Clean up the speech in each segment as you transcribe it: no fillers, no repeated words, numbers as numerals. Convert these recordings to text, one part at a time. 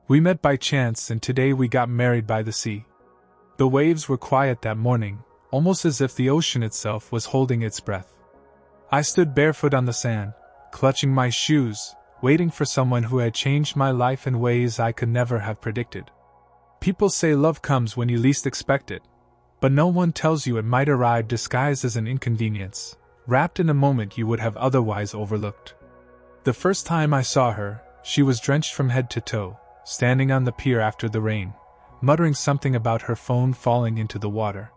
We met by chance and today we got married by the sea. The waves were quiet that morning, almost as if the ocean itself was holding its breath. I stood barefoot on the sand, clutching my shoes, waiting for someone who had changed my life in ways I could never have predicted. People say love comes when you least expect it, but no one tells you it might arrive disguised as an inconvenience, wrapped in a moment you would have otherwise overlooked. The first time I saw her, she was drenched from head to toe, standing on the pier after the rain, muttering something about her phone falling into the water.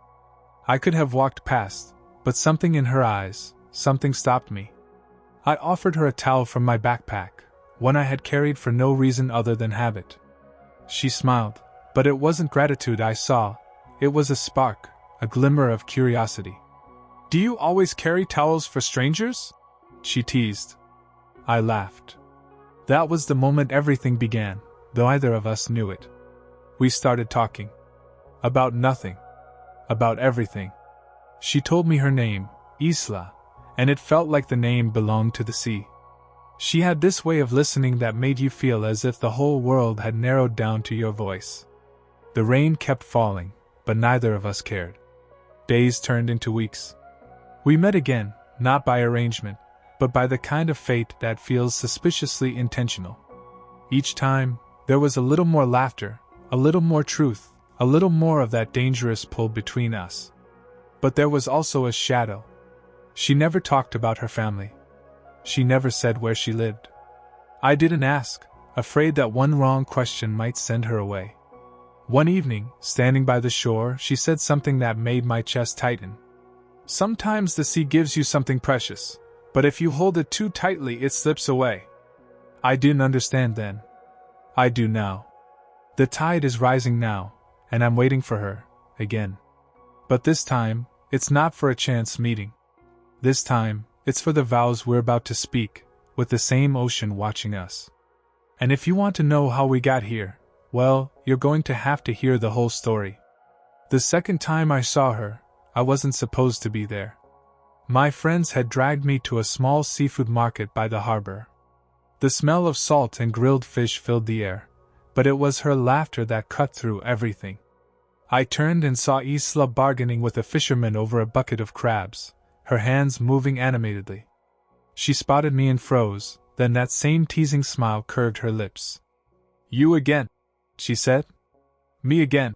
I could have walked past, but something in her eyes, something stopped me. I offered her a towel from my backpack, one I had carried for no reason other than habit. She smiled, but it wasn't gratitude I saw, it was a spark, a glimmer of curiosity. "Do you always carry towels for strangers?" she teased. I laughed. That was the moment everything began, though neither of us knew it. We started talking. About nothing. About everything. She told me her name, Isla, and it felt like the name belonged to the sea. She had this way of listening that made you feel as if the whole world had narrowed down to your voice. The rain kept falling, but neither of us cared. Days turned into weeks. We met again, not by arrangement, but by the kind of fate that feels suspiciously intentional. Each time, there was a little more laughter, a little more truth, a little more of that dangerous pull between us. But there was also a shadow. She never talked about her family. She never said where she lived. I didn't ask, afraid that one wrong question might send her away. One evening, standing by the shore, she said something that made my chest tighten. "Sometimes the sea gives you something precious, but if you hold it too tightly it slips away." I didn't understand then. I do now. The tide is rising now, and I'm waiting for her, again. But this time, it's not for a chance meeting. This time, it's for the vows we're about to speak, with the same ocean watching us. And if you want to know how we got here, well, you're going to have to hear the whole story. The second time I saw her, I wasn't supposed to be there. My friends had dragged me to a small seafood market by the harbor. The smell of salt and grilled fish filled the air, but it was her laughter that cut through everything. I turned and saw Isla bargaining with a fisherman over a bucket of crabs, her hands moving animatedly. She spotted me and froze, then that same teasing smile curved her lips. "You again," she said. "Me again,"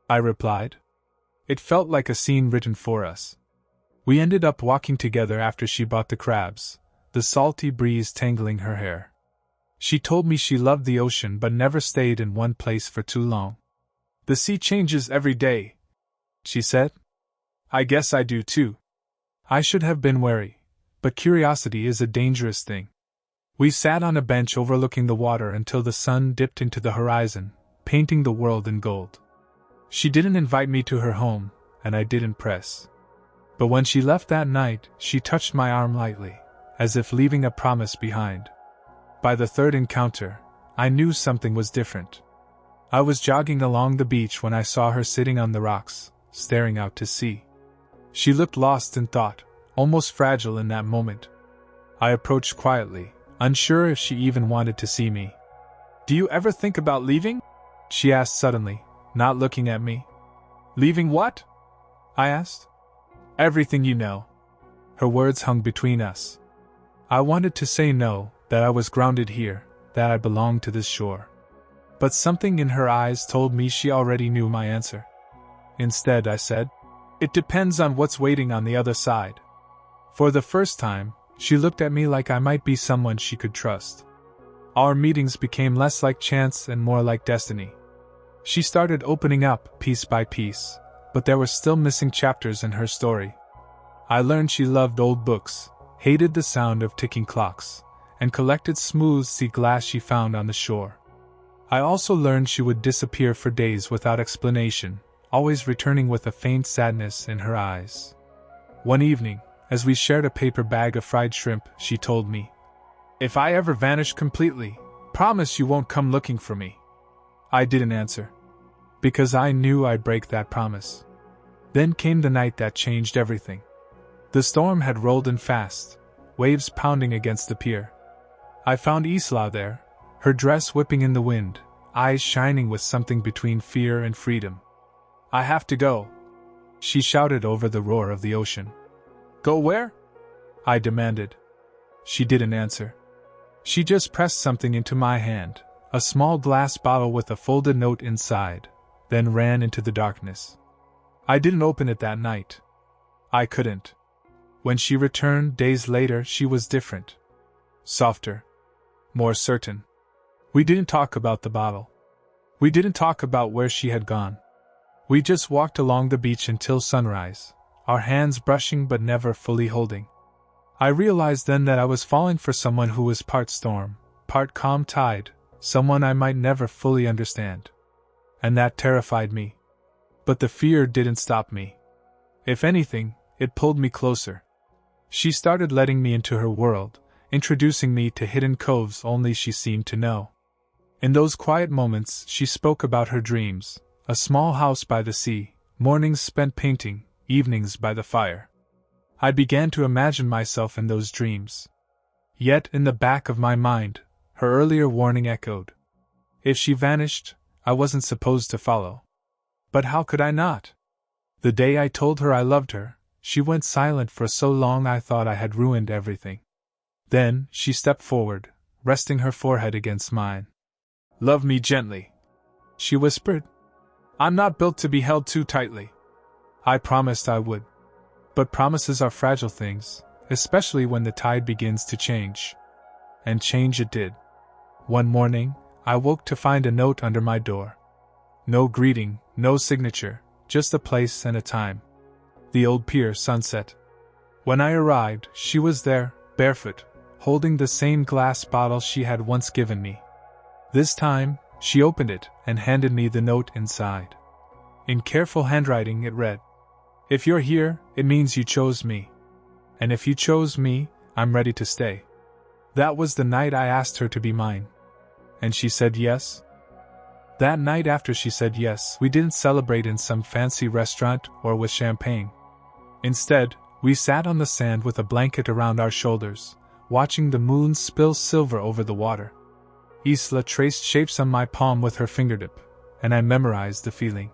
I replied. It felt like a scene written for us. We ended up walking together after she bought the crabs, the salty breeze tangling her hair. She told me she loved the ocean but never stayed in one place for too long. "The sea changes every day," she said. "I guess I do too." I should have been wary, but curiosity is a dangerous thing. We sat on a bench overlooking the water until the sun dipped into the horizon, painting the world in gold. She didn't invite me to her home, and I didn't press. But when she left that night, she touched my arm lightly, as if leaving a promise behind. By the third encounter, I knew something was different. I was jogging along the beach when I saw her sitting on the rocks, staring out to sea. She looked lost in thought, almost fragile in that moment. I approached quietly, unsure if she even wanted to see me. "Do you ever think about leaving?" she asked suddenly, not looking at me. "Leaving what?" I asked. "Everything you know." Her words hung between us. I wanted to say no, that I was grounded here, that I belonged to this shore. But something in her eyes told me she already knew my answer. Instead, I said, "It depends on what's waiting on the other side." For the first time, she looked at me like I might be someone she could trust. Our meetings became less like chance and more like destiny. She started opening up, piece by piece, but there were still missing chapters in her story. I learned she loved old books, hated the sound of ticking clocks, and collected smooth sea glass she found on the shore. I also learned she would disappear for days without explanation, always returning with a faint sadness in her eyes. One evening, as we shared a paper bag of fried shrimp, she told me, "If I ever vanish completely, promise you won't come looking for me." I didn't answer, because I knew I'd break that promise. Then came the night that changed everything. The storm had rolled in fast, waves pounding against the pier. I found Isla there, her dress whipping in the wind, eyes shining with something between fear and freedom. "I have to go," she shouted over the roar of the ocean. "Go where?" I demanded. She didn't answer. She just pressed something into my hand, a small glass bottle with a folded note inside, then ran into the darkness. I didn't open it that night. I couldn't. When she returned days later, she was different. Softer. More certain. We didn't talk about the bottle. We didn't talk about where she had gone. We just walked along the beach until sunrise, our hands brushing but never fully holding. I realized then that I was falling for someone who was part storm, part calm tide, someone I might never fully understand. And that terrified me. But the fear didn't stop me. If anything, it pulled me closer. She started letting me into her world, introducing me to hidden coves only she seemed to know. In those quiet moments, she spoke about her dreams, a small house by the sea, mornings spent painting, evenings by the fire. I began to imagine myself in those dreams. Yet, in the back of my mind, her earlier warning echoed. If she vanished, I wasn't supposed to follow. But how could I not? The day I told her I loved her, she went silent for so long I thought I had ruined everything. Then, she stepped forward, resting her forehead against mine. "Love me gently," she whispered. "I'm not built to be held too tightly." I promised I would. But promises are fragile things, especially when the tide begins to change. And change it did. One morning, I woke to find a note under my door. No greeting, no signature, just a place and a time. The old pier, sunset. When I arrived, she was there, barefoot, holding the same glass bottle she had once given me. This time, she opened it and handed me the note inside. In careful handwriting it read, "If you're here, it means you chose me. And if you chose me, I'm ready to stay." That was the night I asked her to be mine. And she said yes. That night after she said yes, we didn't celebrate in some fancy restaurant or with champagne. Instead, we sat on the sand with a blanket around our shoulders, watching the moon spill silver over the water. Isla traced shapes on my palm with her fingertip, and I memorized the feeling.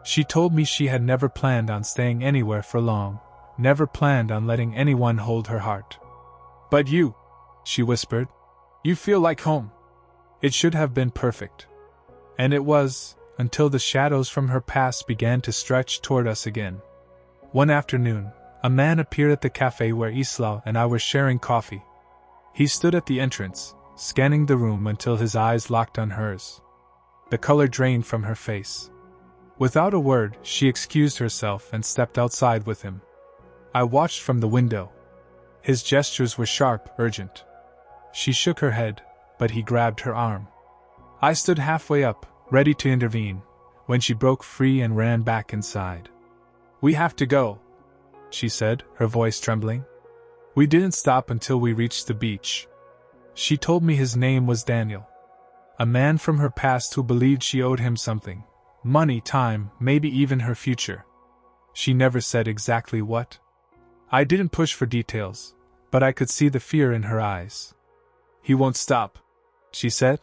She told me she had never planned on staying anywhere for long, never planned on letting anyone hold her heart. "But you," she whispered, "you feel like home. It should have been perfect." And it was, until the shadows from her past began to stretch toward us again. One afternoon, a man appeared at the cafe where Isla and I were sharing coffee. He stood at the entrance, scanning the room until his eyes locked on hers. The color drained from her face. Without a word, she excused herself and stepped outside with him. I watched from the window. His gestures were sharp, urgent. She shook her head, but he grabbed her arm. I stood halfway up, ready to intervene, when she broke free and ran back inside. "We have to go," she said, her voice trembling. We didn't stop until we reached the beach. She told me his name was Daniel. A man from her past who believed she owed him something. Money, time, maybe even her future. She never said exactly what. I didn't push for details, but I could see the fear in her eyes. "He won't stop," she said.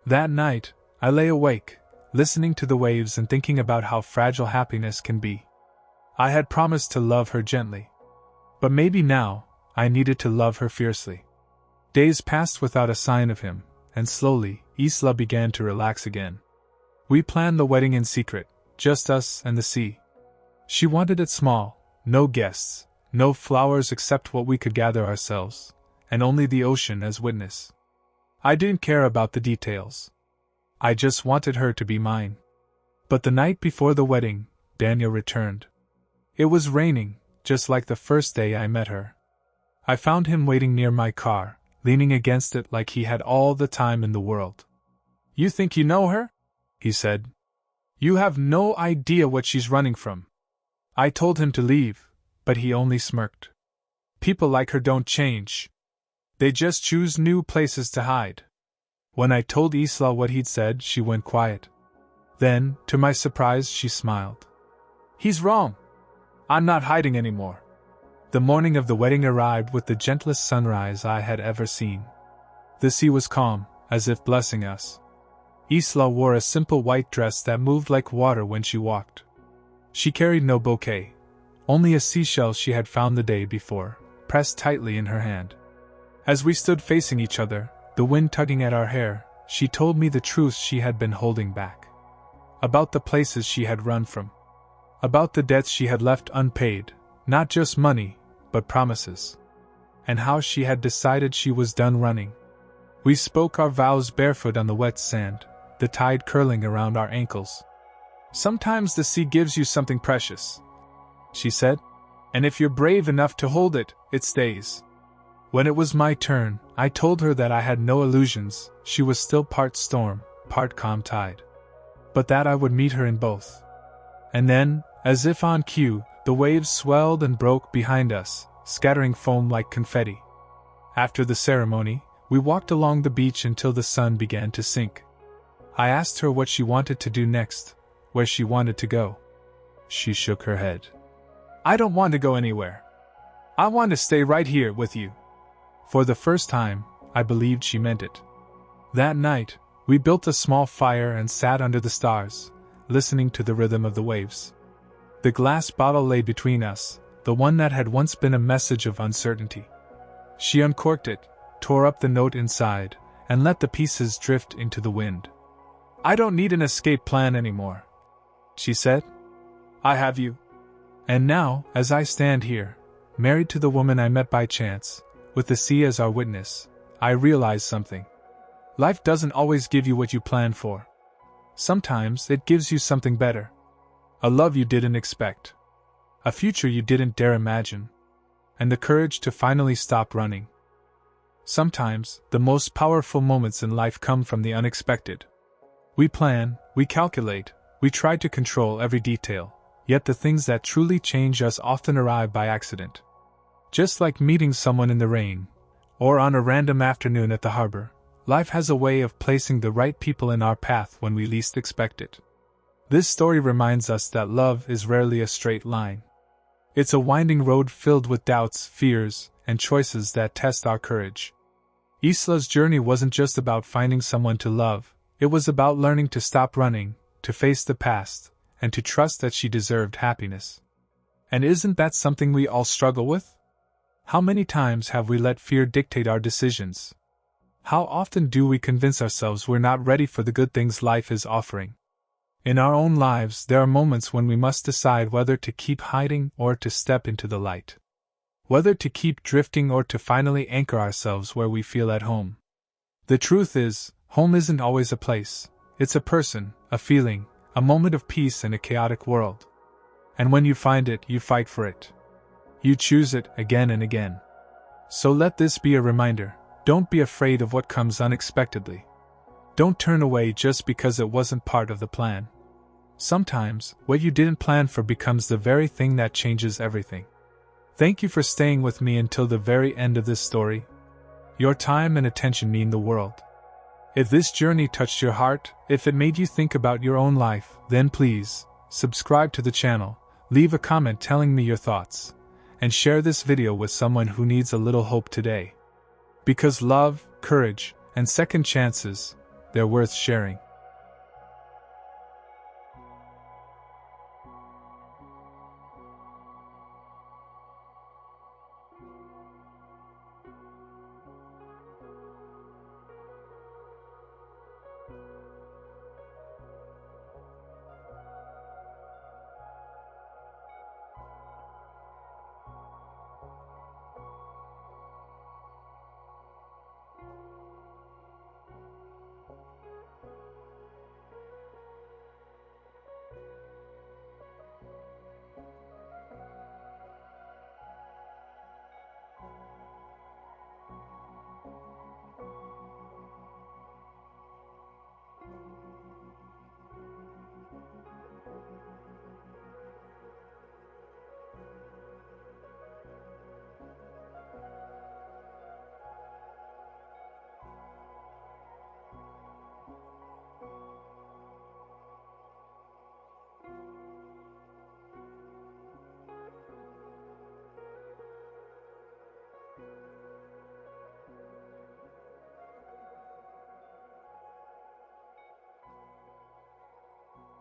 That night, I lay awake, listening to the waves and thinking about how fragile happiness can be. I had promised to love her gently. But maybe now, I needed to love her fiercely. Days passed without a sign of him, and slowly, Isla began to relax again. We planned the wedding in secret, just us and the sea. She wanted it small, no guests, no flowers except what we could gather ourselves, and only the ocean as witness. I didn't care about the details. I just wanted her to be mine. But the night before the wedding, Daniel returned. It was raining, just like the first day I met her. I found him waiting near my car, leaning against it like he had all the time in the world. "You think you know her?" he said. "You have no idea what she's running from." I told him to leave, but he only smirked. "People like her don't change. They just choose new places to hide." When I told Isla what he'd said, she went quiet. Then, to my surprise, she smiled. "He's wrong. I'm not hiding anymore." The morning of the wedding arrived with the gentlest sunrise I had ever seen. The sea was calm, as if blessing us. Isla wore a simple white dress that moved like water when she walked. She carried no bouquet, only a seashell she had found the day before, pressed tightly in her hand. As we stood facing each other, the wind tugging at our hair, she told me the truth she had been holding back. About the places she had run from. About the debts she had left unpaid, not just money, but promises. And how she had decided she was done running. We spoke our vows barefoot on the wet sand, the tide curling around our ankles. "Sometimes the sea gives you something precious," she said, "and if you're brave enough to hold it, it stays." When it was my turn, I told her that I had no illusions, she was still part storm, part calm tide. But that I would meet her in both. And then, as if on cue, the waves swelled and broke behind us, scattering foam like confetti. After the ceremony, we walked along the beach until the sun began to sink. I asked her what she wanted to do next, where she wanted to go. She shook her head. "I don't want to go anywhere. I want to stay right here with you." For the first time, I believed she meant it. That night, we built a small fire and sat under the stars, listening to the rhythm of the waves. The glass bottle lay between us, the one that had once been a message of uncertainty. She uncorked it, tore up the note inside, and let the pieces drift into the wind. "I don't need an escape plan anymore," she said. "I have you." And now, as I stand here, married to the woman I met by chance, with the sea as our witness, I realize something. Life doesn't always give you what you planned for. Sometimes it gives you something better. A love you didn't expect. A future you didn't dare imagine. And the courage to finally stop running. Sometimes, the most powerful moments in life come from the unexpected. We plan, we calculate, we try to control every detail, yet the things that truly change us often arrive by accident. Just like meeting someone in the rain, or on a random afternoon at the harbor, life has a way of placing the right people in our path when we least expect it. This story reminds us that love is rarely a straight line. It's a winding road filled with doubts, fears, and choices that test our courage. Isla's journey wasn't just about finding someone to love, it was about learning to stop running, to face the past, and to trust that she deserved happiness. And isn't that something we all struggle with? How many times have we let fear dictate our decisions? How often do we convince ourselves we're not ready for the good things life is offering? In our own lives, there are moments when we must decide whether to keep hiding or to step into the light. Whether to keep drifting or to finally anchor ourselves where we feel at home. The truth is, home isn't always a place, it's a person, a feeling, a moment of peace in a chaotic world. And when you find it, you fight for it. You choose it again and again. So let this be a reminder, don't be afraid of what comes unexpectedly. Don't turn away just because it wasn't part of the plan. Sometimes, what you didn't plan for becomes the very thing that changes everything. Thank you for staying with me until the very end of this story. Your time and attention mean the world. If this journey touched your heart, if it made you think about your own life, then please, subscribe to the channel, leave a comment telling me your thoughts, and share this video with someone who needs a little hope today. Because love, courage, and second chances, they're worth sharing.